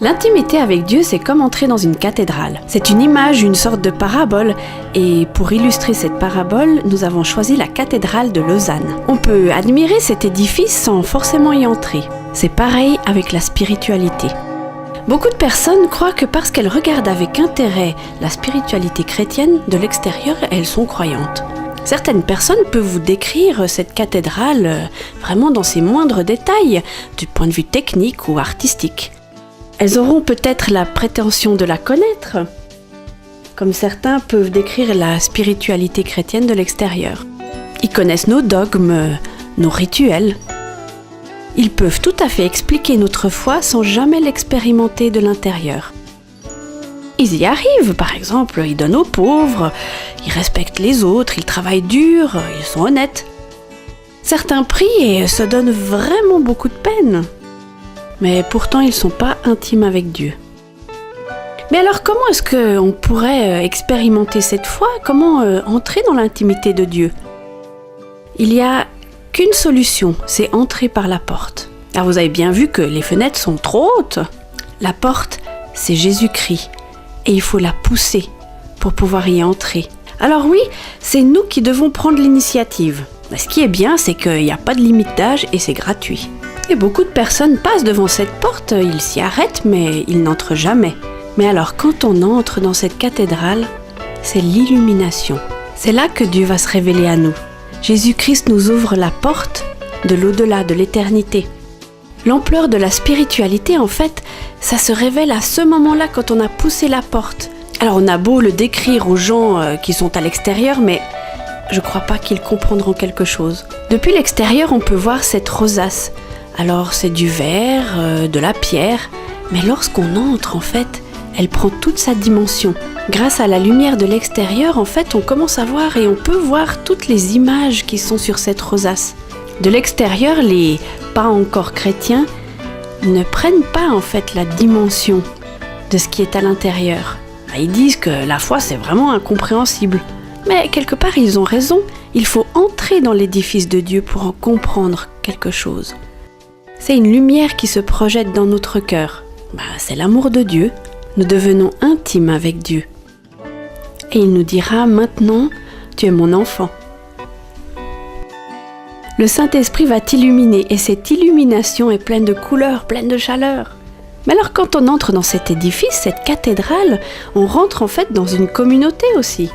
L'intimité avec Dieu, c'est comme entrer dans une cathédrale. C'est une image, une sorte de parabole. Et pour illustrer cette parabole, nous avons choisi la cathédrale de Lausanne. On peut admirer cet édifice sans forcément y entrer. C'est pareil avec la spiritualité. Beaucoup de personnes croient que parce qu'elles regardent avec intérêt la spiritualité chrétienne, de l'extérieur, elles sont croyantes. Certaines personnes peuvent vous décrire cette cathédrale vraiment dans ses moindres détails, du point de vue technique ou artistique. Elles auront peut-être la prétention de la connaître, comme certains peuvent décrire la spiritualité chrétienne de l'extérieur. Ils connaissent nos dogmes, nos rituels. Ils peuvent tout à fait expliquer notre foi sans jamais l'expérimenter de l'intérieur. Ils y arrivent, par exemple, ils donnent aux pauvres, ils respectent les autres, ils travaillent dur, ils sont honnêtes. Certains prient et se donnent vraiment beaucoup de peine. Mais pourtant, ils ne sont pas intimes avec Dieu. Mais alors, comment est-ce qu'on pourrait expérimenter cette foi? Comment entrer dans l'intimité de Dieu? Il n'y a qu'une solution, c'est entrer par la porte. Alors, vous avez bien vu que les fenêtres sont trop hautes. La porte, c'est Jésus-Christ. Et il faut la pousser pour pouvoir y entrer. Alors oui, c'est nous qui devons prendre l'initiative. Ce qui est bien, c'est qu'il n'y a pas de limite d'âge et c'est gratuit. Et beaucoup de personnes passent devant cette porte, ils s'y arrêtent, mais ils n'entrent jamais. Mais alors, quand on entre dans cette cathédrale, c'est l'illumination. C'est là que Dieu va se révéler à nous. Jésus-Christ nous ouvre la porte de l'au-delà, de l'éternité. L'ampleur de la spiritualité, en fait, ça se révèle à ce moment-là quand on a poussé la porte. Alors, on a beau le décrire aux gens qui sont à l'extérieur, mais je crois pas qu'ils comprendront quelque chose. Depuis l'extérieur, on peut voir cette rosace. Alors c'est du verre, de la pierre, mais lorsqu'on entre en fait, elle prend toute sa dimension. Grâce à la lumière de l'extérieur, en fait, on commence à voir et on peut voir toutes les images qui sont sur cette rosace. De l'extérieur, les pas encore chrétiens ne prennent pas en fait la dimension de ce qui est à l'intérieur. Ils disent que la foi c'est vraiment incompréhensible. Mais quelque part ils ont raison, il faut entrer dans l'édifice de Dieu pour en comprendre quelque chose. C'est une lumière qui se projette dans notre cœur. C'est l'amour de Dieu. Nous devenons intimes avec Dieu. Et il nous dira, maintenant, tu es mon enfant. Le Saint-Esprit va t'illuminer et cette illumination est pleine de couleurs, pleine de chaleur. Mais alors quand on entre dans cet édifice, cette cathédrale, on rentre en fait dans une communauté aussi,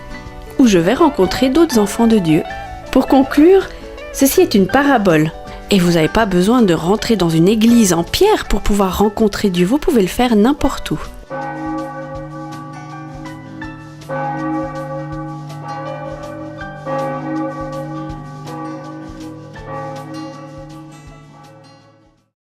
où je vais rencontrer d'autres enfants de Dieu. Pour conclure, ceci est une parabole. Et vous n'avez pas besoin de rentrer dans une église en pierre pour pouvoir rencontrer Dieu, vous pouvez le faire n'importe où.